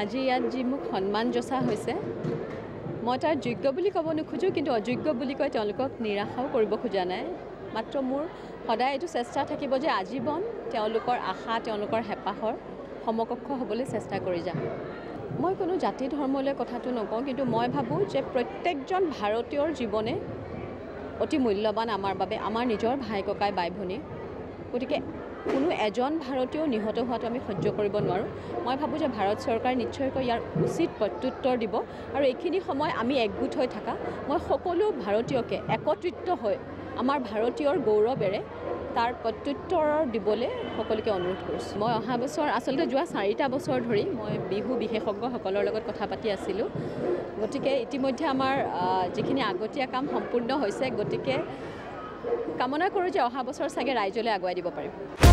আজি ইয়াত যি মোক সন্মান যচা হৈছে মই তাৰ যোগ্য বুলি ক'ব নোখোজো কিন্তু অযোগ্য বুলি কৈ তেওঁলোকক নিৰাশাও কৰিব খোজা নাই মাত্ৰ মোৰ সদায় এইটো চেষ্টা থাকিব যে আজীৱন তেওঁলোকৰ আশা তেওঁলোকৰ হেঁপাহৰ সমকক্ষ হ'বলৈ চেষ্টা কৰি যাম মই কোনো জাতি ধৰ্মলৈ কথাটো নকওঁ কিন্তু মই ভাবোঁ যে প্ৰত্যেকজন ভাৰতীয়ৰ জীৱনে অতি মূল্যৱান আমাৰ বাবে আমাৰ নিজৰ ভাই ককাই বাই ভনী গতিকে কোনো এজন ভাৰতীয় নিহত হোৱাটো আমি সহ্য কৰিব নোৱাৰোঁ মই ভাবোঁ যে ভাৰত চৰকাৰে নিশ্চয়কৈ ইয়াৰ উচিত প্ৰত্যুত্তৰ দিব আৰু এইখিনি সময় আমি একগোট হৈ থকা মই সকলো ভাৰতীয়কে একত্ৰিত হৈ আমাৰ ভাৰতীয়ৰ গৌৰৱেৰে তাৰ প্ৰত্যুত্তৰ দিবলৈ সকলোকে অনুৰোধ কৰিছোঁ মই অহা বছৰ আচলতে যোৱা 4টা বছৰ ধৰি মই বিহু বিশেষজ্ঞসকলৰ লগত কথা পাতি আছিলোঁ গতিকে ইতিমধ্যে আমাৰ যিখিনি আগতীয়া কাম সম্পূৰ্ণ হৈছে গতিকে কামনা কৰোঁ যে অহা বছৰ চাগে ৰাইজলৈ আগুৱাই দিব পাৰিম